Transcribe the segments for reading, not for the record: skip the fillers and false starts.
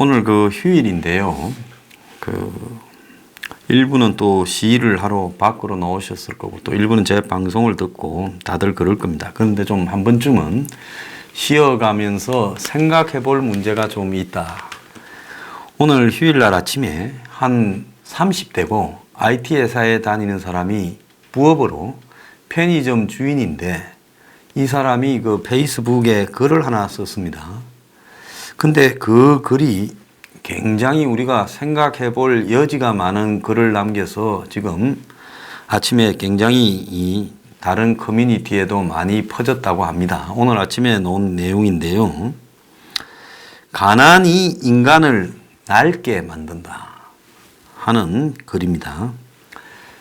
오늘 휴일인데요. 일부는 또 시위를 하러 밖으로 나오셨을 거고, 또 일부는 제 방송을 듣고 다들 그럴 겁니다. 그런데 좀 한 번쯤은 쉬어가면서 생각해 볼 문제가 좀 있다. 오늘 휴일날 아침에 한 30대고 IT 회사에 다니는 사람이 부업으로 편의점 주인인데, 이 사람이 페이스북에 글을 하나 썼습니다. 근데 그 글이 굉장히 우리가 생각해 볼 여지가 많은 글을 남겨서 지금 아침에 굉장히 다른 커뮤니티에도 많이 퍼졌다고 합니다. 오늘 아침에 놓은 내용인데요. 가난이 인간을 낡게 만든다 하는 글입니다.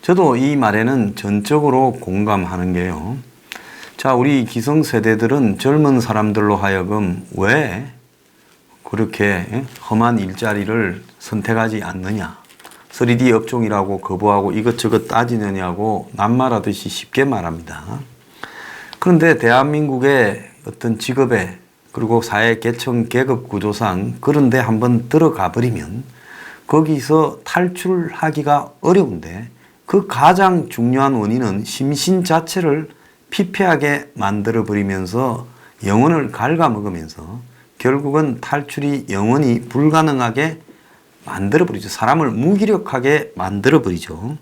저도 이 말에는 전적으로 공감하는 게요. 자, 우리 기성세대들은 젊은 사람들로 하여금 왜 그렇게 험한 일자리를 선택하지 않느냐, 3D 업종이라고 거부하고 이것저것 따지느냐고 낱말하듯이 쉽게 말합니다. 그런데 대한민국의 어떤 직업에, 그리고 사회 계층 계급 구조상 그런데 한번 들어가 버리면 거기서 탈출하기가 어려운데, 그 가장 중요한 원인은 심신 자체를 피폐하게 만들어 버리면서 영혼을 갉아먹으면서 결국은 탈출이 영원히 불가능하게 만들어버리죠. 사람을 무기력하게 만들어버리죠.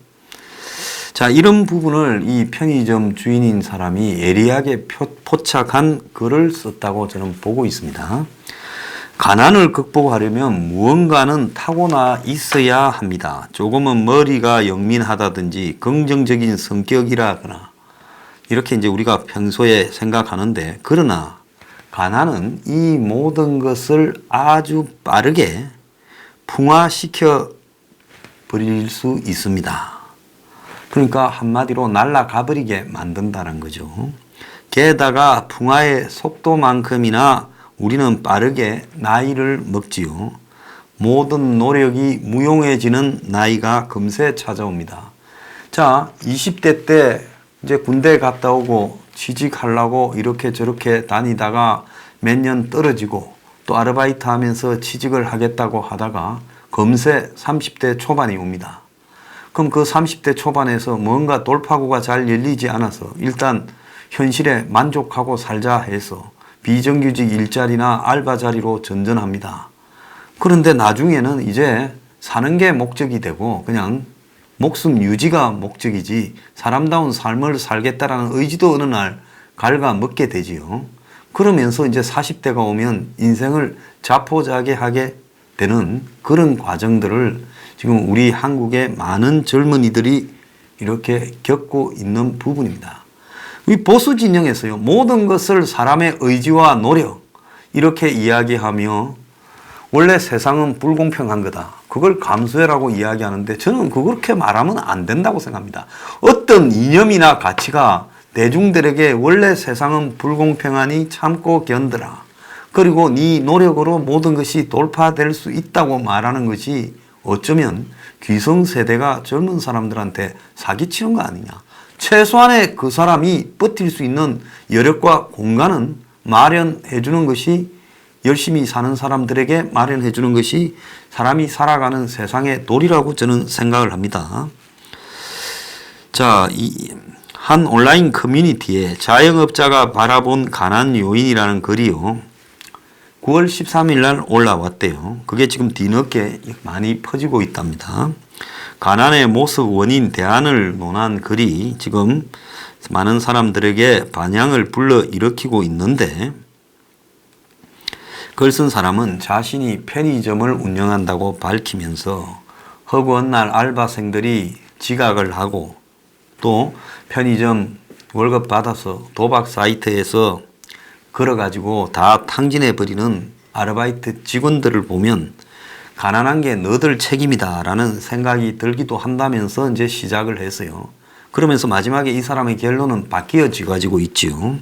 자, 이런 부분을 이 편의점 주인인 사람이 예리하게 포착한 글을 썼다고 저는 보고 있습니다. 가난을 극복하려면 무언가는 타고나 있어야 합니다. 조금은 머리가 영민하다든지 긍정적인 성격이라거나 이렇게 이제 우리가 평소에 생각하는데, 그러나 가난은 이 모든 것을 아주 빠르게 풍화시켜 버릴 수 있습니다. 그러니까 한마디로 날아가 버리게 만든다는 거죠. 게다가 풍화의 속도만큼이나 우리는 빠르게 나이를 먹지요. 모든 노력이 무용해지는 나이가 금세 찾아옵니다. 자, 20대 때 이제 군대 갔다 오고 취직하려고 이렇게 저렇게 다니다가 몇 년 떨어지고 또 아르바이트 하면서 취직을 하겠다고 하다가 금세 30대 초반이 옵니다. 그럼 그 30대 초반에서 뭔가 돌파구가 잘 열리지 않아서 일단 현실에 만족하고 살자 해서 비정규직 일자리나 알바 자리로 전전합니다. 그런데 나중에는 이제 사는 게 목적이 되고 그냥 목숨 유지가 목적이지 사람다운 삶을 살겠다라는 의지도 어느 날 갉아먹게 되지요. 그러면서 이제 40대가 오면 인생을 자포자기하게 되는 그런 과정들을 지금 우리 한국의 많은 젊은이들이 이렇게 겪고 있는 부분입니다. 이 보수 진영에서요, 모든 것을 사람의 의지와 노력 이렇게 이야기하며 원래 세상은 불공평한 거다, 그걸 감수해라고 이야기하는데, 저는 그렇게 말하면 안 된다고 생각합니다. 어떤 이념이나 가치가 대중들에게 원래 세상은 불공평하니 참고 견뎌라, 그리고 네 노력으로 모든 것이 돌파될 수 있다고 말하는 것이 어쩌면 기성세대가 젊은 사람들한테 사기치는 거 아니냐. 최소한의 그 사람이 버틸 수 있는 여력과 공간은 마련해 주는 것이, 열심히 사는 사람들에게 마련해 주는 것이 사람이 살아가는 세상의 도리라고 저는 생각을 합니다. 자, 한 온라인 커뮤니티에 자영업자가 바라본 가난 요인이라는 글이요, 9월 13일 날 올라왔대요. 그게 지금 뒤늦게 많이 퍼지고 있답니다. 가난의 모습, 원인, 대안을 논한 글이 지금 많은 사람들에게 반향을 불러일으키고 있는데, 글 쓴 사람은 자신이 편의점을 운영한다고 밝히면서 허구한 날 알바생들이 지각을 하고 또 편의점 월급 받아서 도박 사이트에서 걸어가지고 다 탕진해버리는 아르바이트 직원들을 보면 가난한 게 너들 책임이다 라는 생각이 들기도 한다면서 이제 시작을 했어요. 그러면서 마지막에 이 사람의 결론은 바뀌어져 가지고 있지요.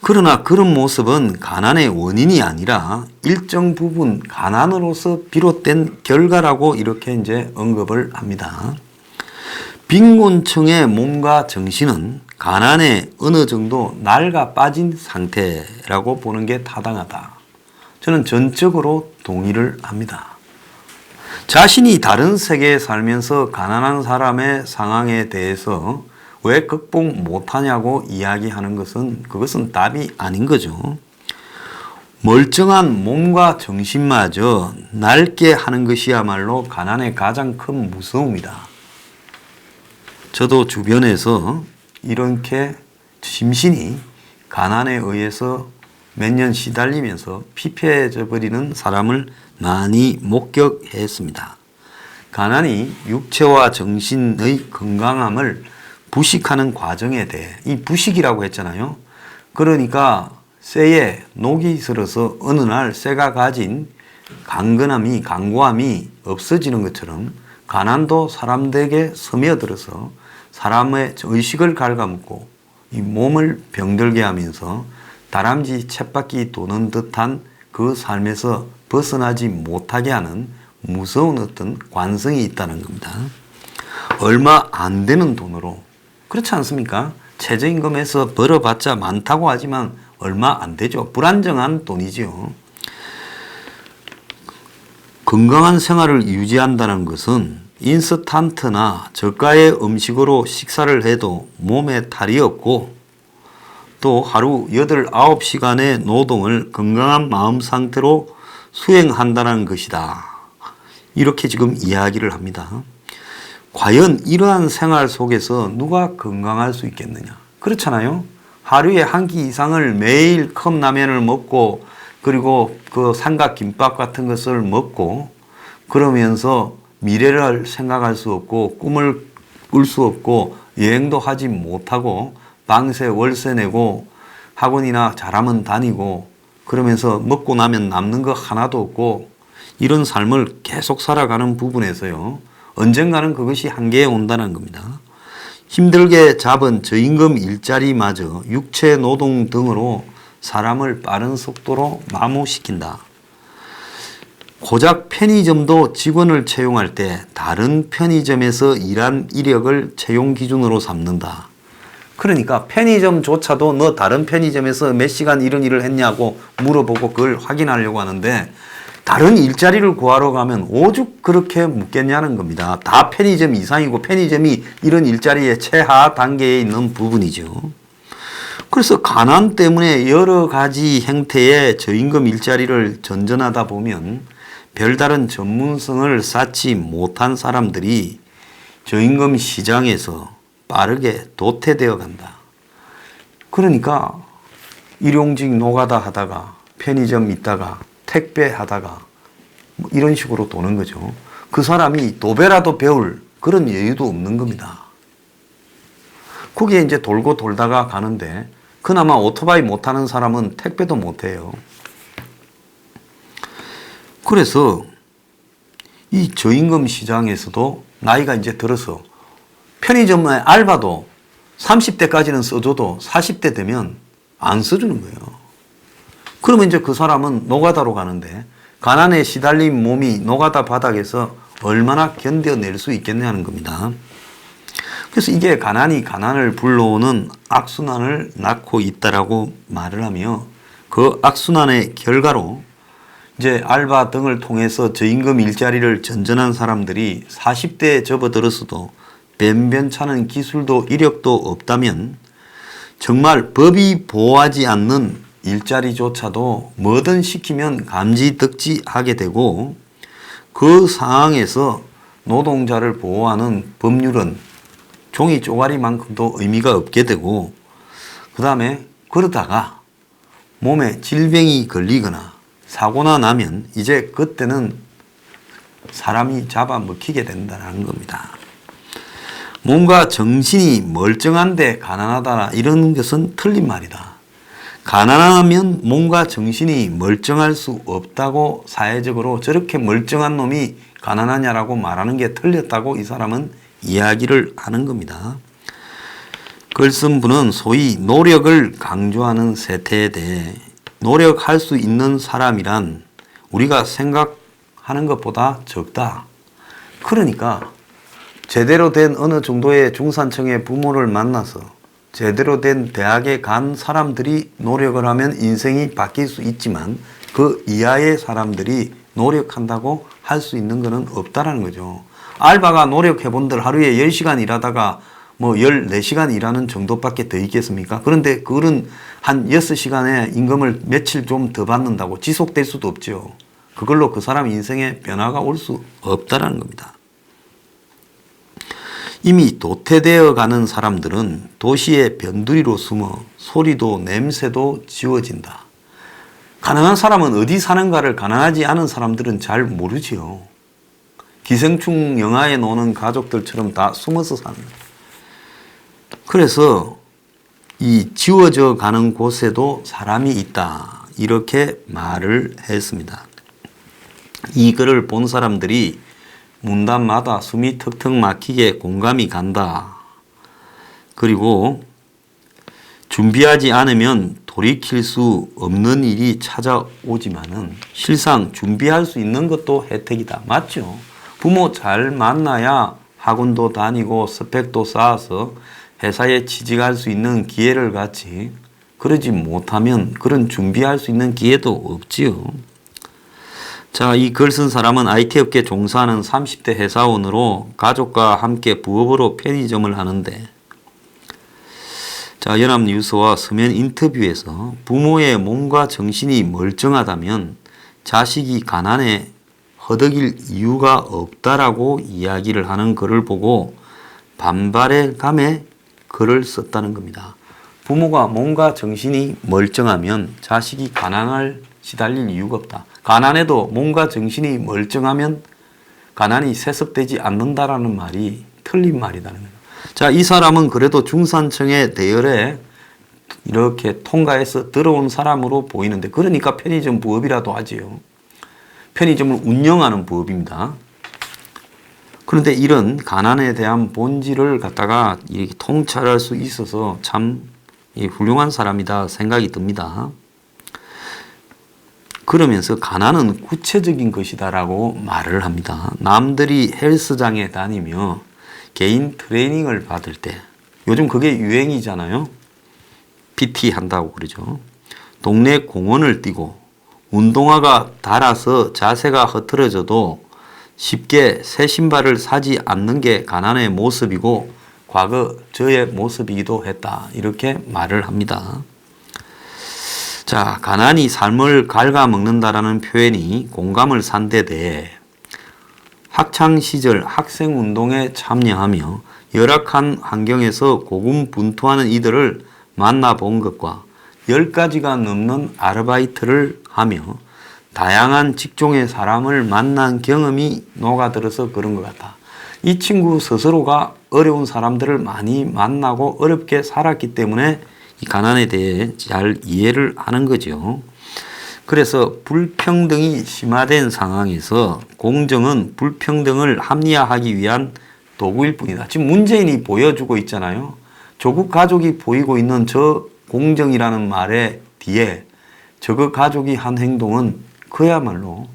그러나 그런 모습은 가난의 원인이 아니라 일정 부분 가난으로서 비롯된 결과라고 이렇게 이제 언급을 합니다. 빈곤층의 몸과 정신은 가난에 어느 정도 낡아 빠진 상태라고 보는 게 타당하다. 저는 전적으로 동의를 합니다. 자신이 다른 세계에 살면서 가난한 사람의 상황에 대해서 왜 극복 못하냐고 이야기하는 그것은 답이 아닌 거죠. 멀쩡한 몸과 정신마저 낡게 하는 것이야말로 가난의 가장 큰 무서움이다. 저도 주변에서 이렇게 심신이 가난에 의해서 몇 년 시달리면서 피폐해져 버리는 사람을 많이 목격했습니다. 가난이 육체와 정신의 건강함을 부식하는 과정에 대해, 이 부식이라고 했잖아요. 그러니까 쇠에 녹이 슬어서 어느 날 쇠가 가진 강고함이 없어지는 것처럼 가난도 사람들에게 스며들어서 사람의 의식을 갉아먹고 이 몸을 병들게 하면서 다람쥐 쳇바퀴 도는 듯한 그 삶에서 벗어나지 못하게 하는 무서운 어떤 관성이 있다는 겁니다. 얼마 안 되는 돈으로, 그렇지 않습니까? 최저임금에서 벌어봤자 많다고 하지만 얼마 안 되죠. 불안정한 돈이죠. 건강한 생활을 유지한다는 것은 인스턴트나 저가의 음식으로 식사를 해도 몸에 탈이 없고 또 하루 8, 9시간의 노동을 건강한 마음 상태로 수행한다는 것이다. 이렇게 지금 이야기를 합니다. 과연 이러한 생활 속에서 누가 건강할 수 있겠느냐? 그렇잖아요. 하루에 한 끼 이상을 매일 컵라면을 먹고 그리고 그 삼각김밥 같은 것을 먹고 그러면서 미래를 생각할 수 없고 꿈을 꿀 수 없고 여행도 하지 못하고 방세 월세 내고 학원이나 잘하면 다니고 그러면서 먹고 나면 남는 거 하나도 없고 이런 삶을 계속 살아가는 부분에서요. 언젠가는 그것이 한계에 온다는 겁니다. 힘들게 잡은 저임금 일자리마저 육체 노동 등으로 사람을 빠른 속도로 마모시킨다. 고작 편의점도 직원을 채용할 때 다른 편의점에서 일한 이력을 채용 기준으로 삼는다. 그러니까 편의점조차도 너 다른 편의점에서 몇 시간 이런 일을 했냐고 물어보고 그걸 확인하려고 하는데 다른 일자리를 구하러 가면 오죽 그렇게 묻겠냐는 겁니다. 다 편의점 이상이고 편의점이 이런 일자리의 최하 단계에 있는 부분이죠. 그래서 가난 때문에 여러 가지 형태의 저임금 일자리를 전전하다 보면 별다른 전문성을 쌓지 못한 사람들이 저임금 시장에서 빠르게 도태되어 간다. 그러니까 일용직 노가다 하다가 편의점 있다가 택배 하다가 뭐 이런 식으로 도는 거죠. 그 사람이 도배라도 배울 그런 여유도 없는 겁니다. 거기에 이제 돌고 돌다가 가는데 그나마 오토바이 못하는 사람은 택배도 못해요. 그래서 이 저임금 시장에서도 나이가 이제 들어서 편의점의 알바도 30대까지는 써줘도 40대 되면 안 써주는 거예요. 그러면 이제 그 사람은 노가다로 가는데 가난에 시달린 몸이 노가다 바닥에서 얼마나 견뎌낼 수 있겠냐는 겁니다. 그래서 이게 가난이 가난을 불러오는 악순환을 낳고 있다라고 말을 하며 그 악순환의 결과로 이제 알바 등을 통해서 저임금 일자리를 전전한 사람들이 40대에 접어들었어도 변변찮은 기술도 이력도 없다면 정말 법이 보호하지 않는 일자리조차도 뭐든 시키면 감지덕지하게 되고 그 상황에서 노동자를 보호하는 법률은 종이 쪼가리만큼도 의미가 없게 되고 그 다음에 그러다가 몸에 질병이 걸리거나 사고나 나면 이제 그때는 사람이 잡아먹히게 된다는 겁니다. 몸과 정신이 멀쩡한데 가난하다 이런 것은 틀린 말이다. 가난하면 몸과 정신이 멀쩡할 수 없다고 사회적으로 저렇게 멀쩡한 놈이 가난하냐라고 말하는 게 틀렸다고 이 사람은 이야기를 하는 겁니다. 글 쓴 분은 소위 노력을 강조하는 세태에 대해 노력할 수 있는 사람이란 우리가 생각하는 것보다 적다. 그러니까 제대로 된 어느 정도의 중산층의 부모를 만나서 제대로 된 대학에 간 사람들이 노력을 하면 인생이 바뀔 수 있지만 그 이하의 사람들이 노력한다고 할 수 있는 것은 없다라는 거죠. 알바가 노력해본들 하루에 10시간 일하다가 뭐 14시간 일하는 정도밖에 더 있겠습니까? 그런데 그거는 한 6시간에 임금을 며칠 좀 더 받는다고 지속될 수도 없죠. 그걸로 그 사람 인생에 변화가 올 수 없다라는 겁니다. 이미 도태되어 가는 사람들은 도시의 변두리로 숨어 소리도 냄새도 지워진다. 가난한 사람은 어디 사는가를 가난하지 않은 사람들은 잘 모르지요. 기생충 영화에 나오는 가족들처럼 다 숨어서 사는 거예요. 그래서 이 지워져 가는 곳에도 사람이 있다. 이렇게 말을 했습니다. 이 글을 본 사람들이 문단마다 숨이 턱턱 막히게 공감이 간다. 그리고 준비하지 않으면 돌이킬 수 없는 일이 찾아오지만은 실상 준비할 수 있는 것도 혜택이다. 맞죠? 부모 잘 만나야 학원도 다니고 스펙도 쌓아서 회사에 취직할 수 있는 기회를 갖지. 그러지 못하면 그런 준비할 수 있는 기회도 없지요. 자, 이 글 쓴 사람은 IT업계 종사하는 30대 회사원으로 가족과 함께 부업으로 편의점을 하는데, 자, 연합뉴스와 서면 인터뷰에서 부모의 몸과 정신이 멀쩡하다면 자식이 가난에 허덕일 이유가 없다라고 이야기를 하는 글을 보고 반발의 감에 글을 썼다는 겁니다. 부모가 몸과 정신이 멀쩡하면 자식이 가난을 시달릴 이유가 없다. 가난해도 몸과 정신이 멀쩡하면 가난이 세습되지 않는다라는 말이 틀린 말이라는 거예요. 자, 이 사람은 그래도 중산층의 대열에 이렇게 통과해서 들어온 사람으로 보이는데, 그러니까 편의점 부업이라도 하지요. 편의점을 운영하는 부업입니다. 그런데 이런 가난에 대한 본질을 갖다가 이렇게 통찰할 수 있어서 참 훌륭한 사람이다 생각이 듭니다. 그러면서 가난은 구체적인 것이다라고 말을 합니다. 남들이 헬스장에 다니며 개인 트레이닝을 받을 때, 요즘 그게 유행이잖아요. PT 한다고 그러죠. 동네 공원을 뛰고 운동화가 닳아서 자세가 흐트러져도 쉽게 새 신발을 사지 않는 게 가난의 모습이고 과거 저의 모습이기도 했다. 이렇게 말을 합니다. 자, 가난이 삶을 갉아먹는다라는 표현이 공감을 산 데 대해 학창시절 학생운동에 참여하며 열악한 환경에서 고군분투하는 이들을 만나본 것과 10가지가 넘는 아르바이트를 하며 다양한 직종의 사람을 만난 경험이 녹아들어서 그런 것 같다. 이 친구 스스로가 어려운 사람들을 많이 만나고 어렵게 살았기 때문에 이 가난에 대해 잘 이해를 하는 거죠. 그래서 불평등이 심화된 상황에서 공정은 불평등을 합리화하기 위한 도구일 뿐이다. 지금 문재인이 보여주고 있잖아요. 조국 가족이 보이고 있는 저 공정이라는 말의 뒤에 저거 가족이 한 행동은 그야말로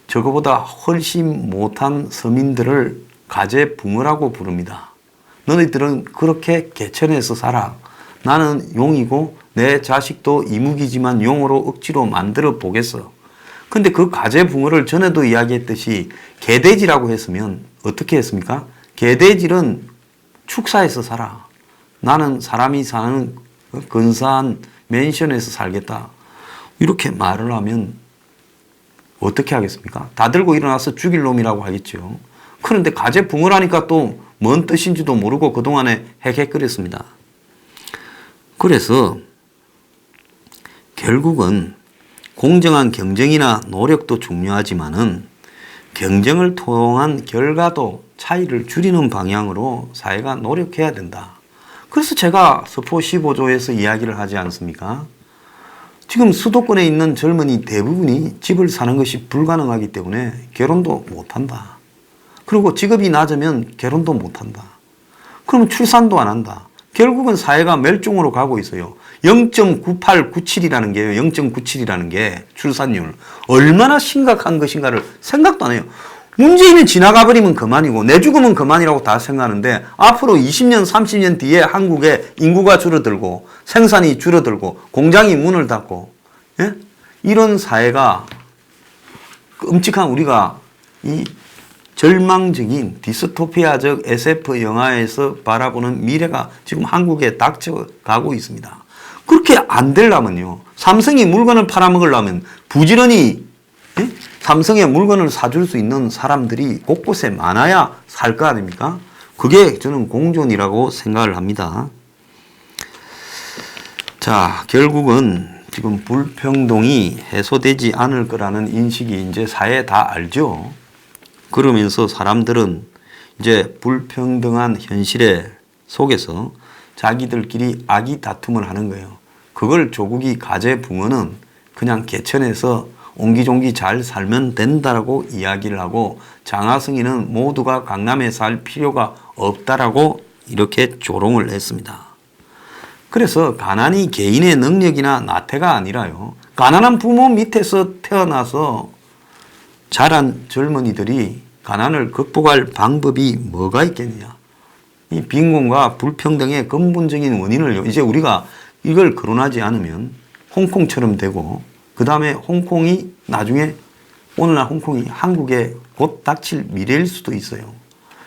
저거보다 훨씬 못한 서민들을 가재붕어라고 부릅니다. 너희들은 그렇게 개천에서 살아. 나는 용이고 내 자식도 이무기지만 용으로 억지로 만들어 보겠어. 근데 그 가재붕어를 전에도 이야기했듯이 개돼지라고 했으면 어떻게 했습니까? 개돼지는 축사에서 살아. 나는 사람이 사는 근사한 맨션에서 살겠다. 이렇게 말을 하면 어떻게 하겠습니까? 다 들고 일어나서 죽일 놈이라고 하겠죠. 그런데 가재붕어라니까 또 뭔 뜻인지도 모르고 그동안에 헥헥거렸습니다. 그래서 결국은 공정한 경쟁이나 노력도 중요하지만은 경쟁을 통한 결과도 차이를 줄이는 방향으로 사회가 노력해야 된다. 그래서 제가 서포 15조에서 이야기를 하지 않습니까? 지금 수도권에 있는 젊은이 대부분이 집을 사는 것이 불가능하기 때문에 결혼도 못한다. 그리고 직업이 낮으면 결혼도 못한다. 그러면 출산도 안 한다. 결국은 사회가 멸종으로 가고 있어요. 0.9897이라는 게요. 0.97이라는 게 출산율. 얼마나 심각한 것인가를 생각도 안 해요. 문재인이 지나가 버리면 그만이고 내 죽으면 그만이라고 다 생각하는데 앞으로 20년, 30년 뒤에 한국의 인구가 줄어들고 생산이 줄어들고 공장이 문을 닫고, 예? 이런 사회가 끔찍한 우리가 이 절망적인 디스토피아적 SF 영화에서 바라보는 미래가 지금 한국에 닥쳐가고 있습니다. 그렇게 안 되려면요. 삼성이 물건을 팔아먹으려면 부지런히 삼성의 물건을 사줄 수 있는 사람들이 곳곳에 많아야 살 거 아닙니까? 그게 저는 공존이라고 생각을 합니다. 자, 결국은 지금 불평등이 해소되지 않을 거라는 인식이 이제 사회에 다 알죠. 그러면서 사람들은 이제 불평등한 현실의 속에서 자기들끼리 악의 다툼을 하는 거예요. 그걸 조국이 가재 붕어는 그냥 개천에서 옹기종기 잘 살면 된다라고 이야기를 하고 장하성이는 모두가 강남에 살 필요가 없다라고 이렇게 조롱을 했습니다. 그래서 가난이 개인의 능력이나 나태가 아니라요. 가난한 부모 밑에서 태어나서 자란 젊은이들이 가난을 극복할 방법이 뭐가 있겠느냐. 이 빈곤과 불평등의 근본적인 원인을 이제 우리가 이걸 거론하지 않으면 홍콩처럼 되고 그 다음에 홍콩이 나중에 오늘날 홍콩이 한국에 곧 닥칠 미래일 수도 있어요.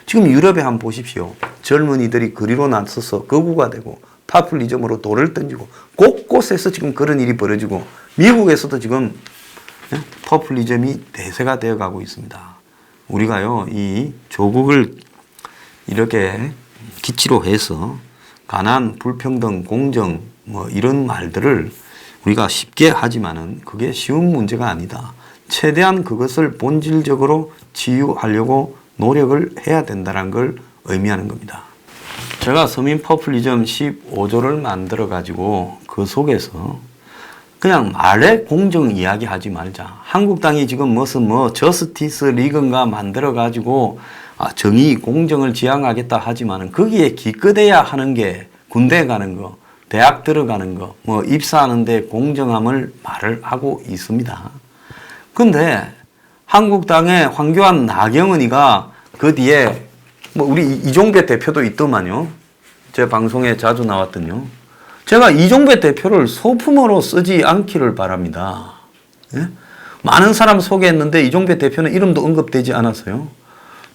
지금 유럽에 한번 보십시오. 젊은이들이 그리로 나서서 거구가 되고 파퓰리즘으로 돌을 던지고 곳곳에서 지금 그런 일이 벌어지고 미국에서도 지금 포퓰리즘이 대세가 되어가고 있습니다. 우리가요 이 조국을 이렇게 기치로 해서 가난, 불평등, 공정 뭐 이런 말들을 우리가 쉽게 하지만은 그게 쉬운 문제가 아니다. 최대한 그것을 본질적으로 치유하려고 노력을 해야 된다는 걸 의미하는 겁니다. 제가 서민 포퓰리즘 15조를 만들어 가지고 그 속에서 그냥 말에 공정 이야기 하지 말자. 한국당이 지금 무슨 저스티스 리그인가 만들어 가지고 정의, 공정을 지향하겠다 하지만은 거기에 기껏해야 하는 게 군대 가는 거, 대학 들어가는 거, 입사하는데 공정함을 말을 하고 있습니다. 근데 한국당의 황교안 나경원이가 그 뒤에 우리 이종배 대표도 있더만요. 제 방송에 자주 나왔더니요. 제가 이종배 대표를 소품으로 쓰지 않기를 바랍니다. 예? 많은 사람 소개했는데 이종배 대표는 이름도 언급되지 않았어요.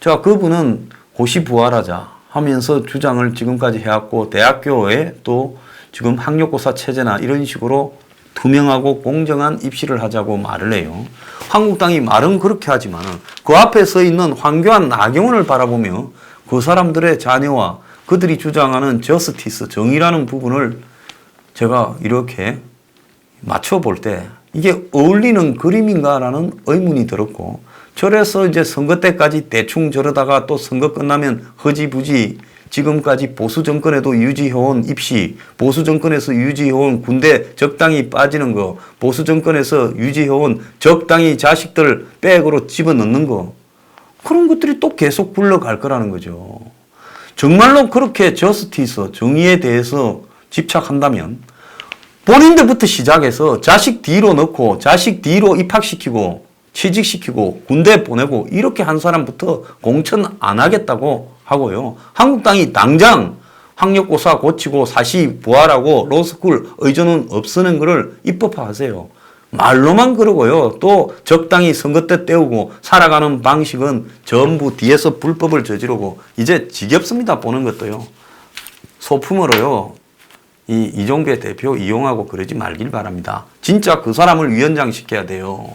자, 그분은 고시부활하자 하면서 주장을 지금까지 해왔고 대학교에 또 지금 학력고사 체제나 이런 식으로 투명하고 공정한 입시를 하자고 말을 해요. 한국당이 말은 그렇게 하지만 그 앞에 서 있는 황교안 나경원을 바라보며 그 사람들의 자녀와 그들이 주장하는 저스티스, 정의라는 부분을 제가 이렇게 맞춰볼 때 이게 어울리는 그림인가라는 의문이 들었고 저래서 이제 선거 때까지 대충 저러다가 또 선거 끝나면 허지부지 지금까지 보수 정권에도 유지해온 입시, 보수 정권에서 유지해온 군대 적당히 빠지는 거, 보수 정권에서 유지해온 적당히 자식들 백으로 집어넣는 거 그런 것들이 또 계속 굴러갈 거라는 거죠. 정말로 그렇게 저스티스, 정의에 대해서 집착한다면 본인들부터 시작해서 자식 뒤로 넣고 자식 뒤로 입학시키고 취직시키고 군대 보내고 이렇게 한 사람부터 공천 안 하겠다고 하고요. 한국당이 당장 학력고사 고치고 사시 부활하고 로스쿨 의존은 없애는 것을 입법화하세요. 말로만 그러고요. 또 적당히 선거 때 때우고 살아가는 방식은 전부 뒤에서 불법을 저지르고 이제 지겹습니다. 보는 것도요. 소품으로요. 이종배 대표 이용하고 그러지 말길 바랍니다. 진짜 그 사람을 위원장 시켜야 돼요.